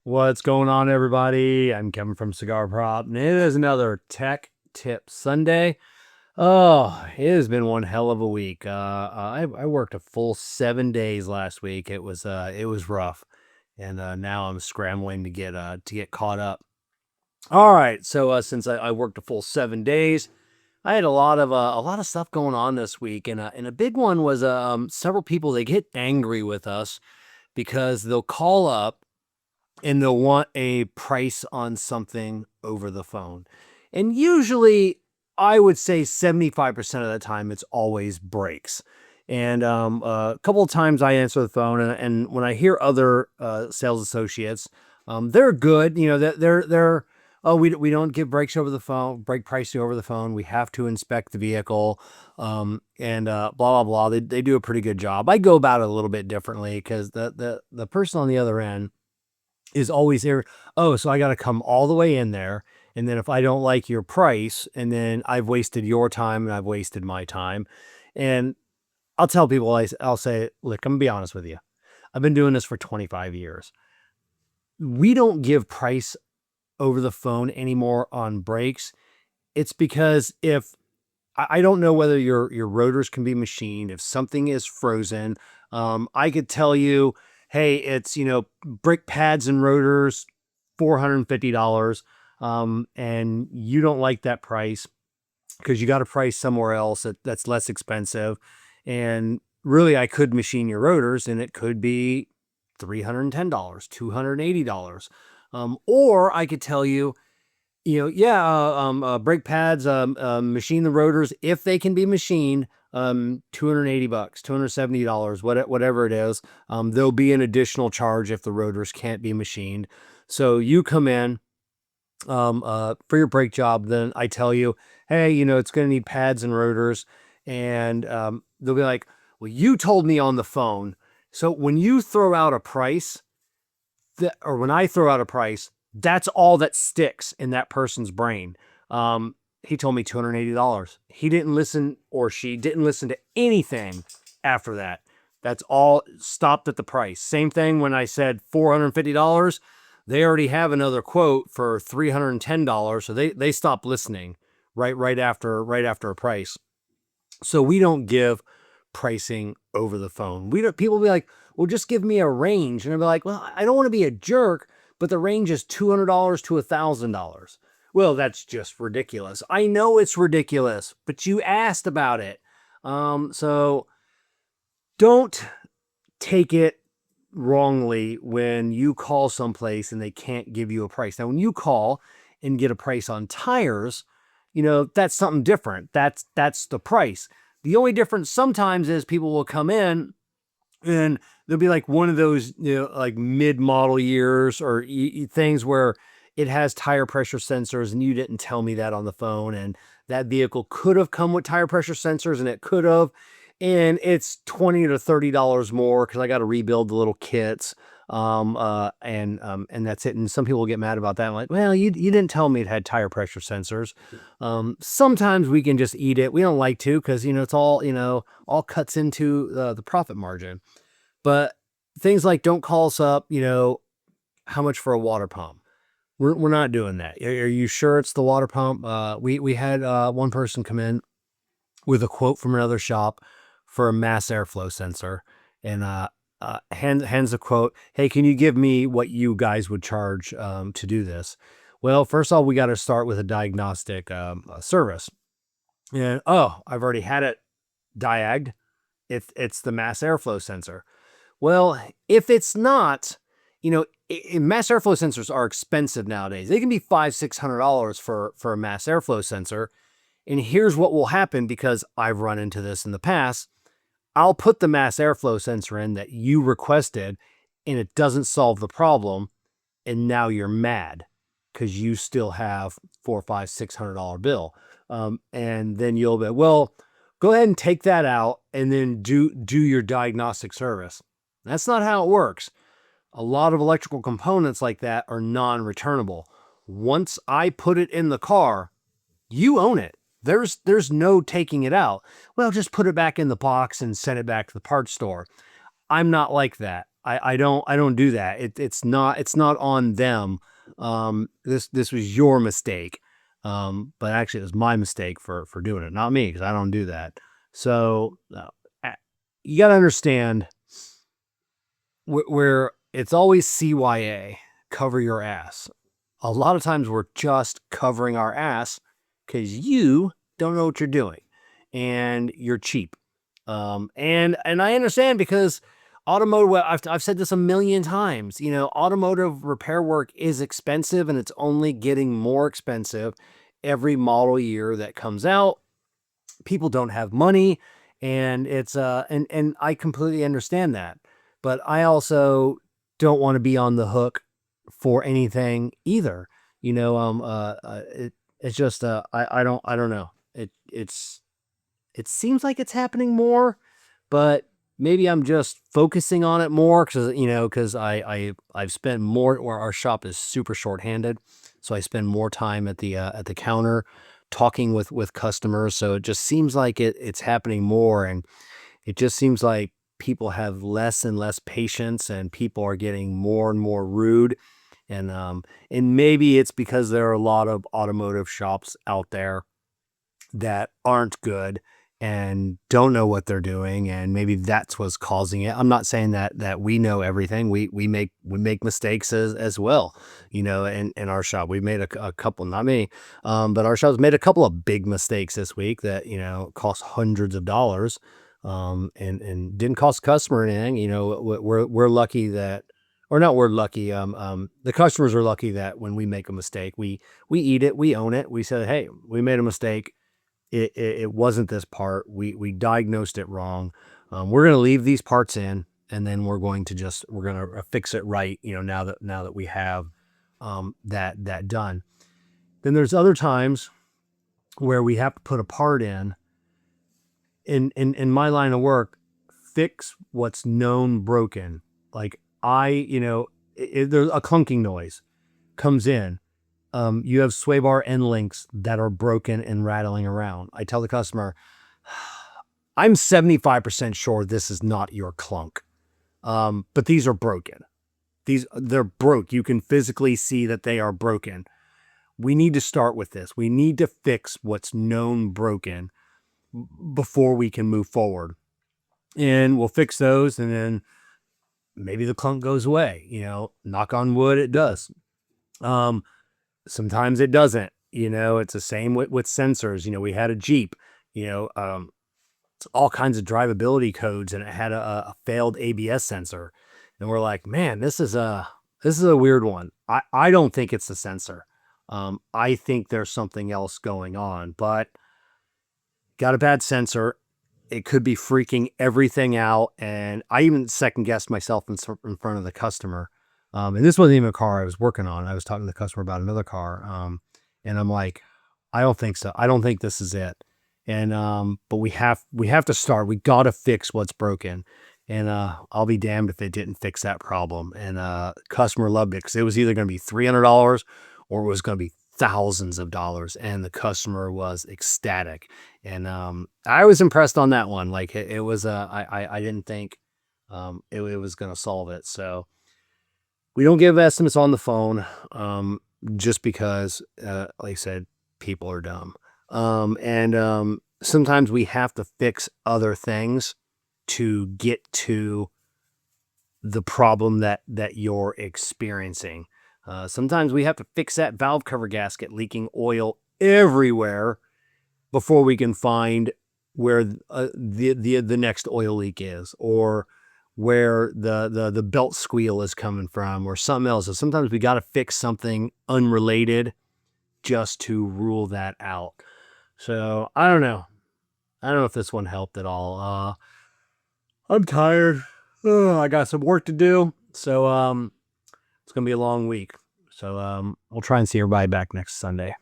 What's going on, everybody? I'm Kevin from Cigar Prop, and it is another Tech Tip Sunday. Oh, it has been one hell of a week. I worked a full 7 days last week. It was rough, and now I'm scrambling to get caught up. All right, so since I worked a full 7 days, I had a lot of stuff going on this week, and a big one was several people. They get angry with us because they'll call up and they'll want a price on something over the phone. And usually, I would say 75% of the time, it's always breaks. And a couple of times I answer the phone, and when I hear other sales associates, they're good. You know, they're oh, we don't give breaks over the phone, break pricing over the phone. We have to inspect the vehicle, and blah blah blah. They do a pretty good job. I go about it a little bit differently because the person on the other end is always there. Oh, so I got to come all the way in there. And then if I don't like your price, and then I've wasted your time and I've wasted my time. And I'll tell people, I'll say, look, I'm gonna be honest with you. I've been doing this for 25 years. We don't give price over the phone anymore on brakes. It's because if I don't know whether your rotors can be machined, if something is frozen, I could tell you, hey, it's, brake pads and rotors, $450, and you don't like that price because you got a price somewhere else that's less expensive. And really, I could machine your rotors, and it could be $310, $280. Or I could tell you, yeah, brake pads, machine the rotors if they can be machined. $280, $270, whatever it is. There'll be an additional charge if the rotors can't be machined. So you come in for your brake job, then I tell you, hey, it's going to need pads and rotors, and they'll be like, well, you told me on the phone. So when you throw out a price, or when I throw out a price, that's all that sticks in that person's brain. He told me $280. He didn't listen, or she didn't listen to anything after that. That's all stopped at the price. Same thing when I said $450. They already have another quote for $310, so they stopped listening right after a price. So we don't give pricing over the phone. We don't. People will be like, well, just give me a range, and I'll be like, well, I don't want to be a jerk, but the range is $200 to $1,000. Well, that's just ridiculous. I know it's ridiculous, but you asked about it. So don't take it wrongly when you call someplace and they can't give you a price. Now, when you call and get a price on tires, that's something different. That's the price. The only difference sometimes is people will come in and there'll be like one of those, like mid-model years or things where it has tire pressure sensors and you didn't tell me that on the phone, and that vehicle could have come with tire pressure sensors, and it could have, and it's $20 to $30 more because I got to rebuild the little kits, and that's it. And some people get mad about that. I'm like, well, you didn't tell me it had tire pressure sensors. Sometimes we can just eat it. We don't like to because it's all cuts into the profit margin. But things like, don't call us up. How much for a water pump? We're not doing that. Are you sure it's the water pump? We had one person come in with a quote from another shop for a mass airflow sensor, and hands a quote. Hey, can you give me what you guys would charge to do this? Well, first off, we got to start with a diagnostic service. And I've already had it diagged. It's the mass airflow sensor. Well, if it's not, mass airflow sensors are expensive nowadays. They can be $500-$600 for a mass airflow sensor. And here's what will happen, because I've run into this in the past. I'll put the mass airflow sensor in that you requested, and it doesn't solve the problem. And now you're mad because you still have $400, $500, $600 bill. And then you'll be, well, go ahead and take that out and then do your diagnostic service. That's not how it works. A lot of electrical components like that are non-returnable. Once I put it in the car, you own it. There's no taking it out. Well, just put it back in the box and send it back to the parts store. I'm not like that. I don't do that. It's not on them. This was your mistake. But actually it was my mistake for doing it, not me, because I don't do that. So you got to understand where it's always CYA, cover your ass. A lot of times we're just covering our ass because you don't know what you're doing and you're cheap. And I understand, because automotive, I've said this a million times, automotive repair work is expensive, and it's only getting more expensive every model year that comes out. People don't have money, and it's and I completely understand that. But I also don't want to be on the hook for anything either. It's just I don't know. It seems like it's happening more, but maybe I'm just focusing on it more because I've spent more, or our shop is super short-handed, so I spend more time at the counter talking with customers. So it just seems like it's happening more, and it just seems like people have less and less patience, and people are getting more and more rude. And maybe it's because there are a lot of automotive shops out there that aren't good and don't know what they're doing, and maybe that's what's causing it. I'm not saying that we know everything. We make mistakes as well. In our shop, we made a couple, not me, but our shop's made a couple of big mistakes this week that cost hundreds of dollars, and didn't cost the customer anything. We're lucky that, or not, we're lucky. The customers are lucky that when we make a mistake, we eat it, we own it. We said, hey, we made a mistake. It wasn't this part. We diagnosed it wrong. We're going to leave these parts in, and then we're going to fix it right. Now that we have that done. Then there's other times where we have to put a part in my line of work, fix what's known broken. Like there's a clunking noise comes in. You have sway bar end links that are broken and rattling around. I tell the customer, I'm 75% sure this is not your clunk. But these are broken. They're broke. You can physically see that they are broken. We need to start with this. We need to fix what's known broken before we can move forward. And we'll fix those, and then maybe the clunk goes away. Knock on wood, it does. Sometimes it doesn't. It's the same with sensors. We had a Jeep, it's all kinds of drivability codes, and it had a failed ABS sensor. And we're like, man, this is a weird one. I don't think it's the sensor. I think there's something else going on, but got a bad sensor. It could be freaking everything out. And I even second guessed myself in front of the customer. And this wasn't even a car I was working on. I was talking to the customer about another car. And I'm like, I don't think so. I don't think this is it. And, but we have to start. We got to fix what's broken. And, I'll be damned if it didn't fix that problem. And, customer loved it, because it was either going to be $300 or it was going to be thousands of dollars. And the customer was ecstatic. And, I was impressed on that one. Like it was, I didn't think, it was going to solve it. So, we don't give estimates on the phone, just because, like I said, people are dumb. And sometimes we have to fix other things to get to the problem that you're experiencing. Sometimes we have to fix that valve cover gasket leaking oil everywhere before we can find where the next oil leak is, or where the belt squeal is coming from, or something else. So sometimes we got to fix something unrelated just to rule that out. So I don't know. I don't know if this one helped at all. I'm tired. I got some work to do. So it's going to be a long week. So we'll try and see everybody back next Sunday.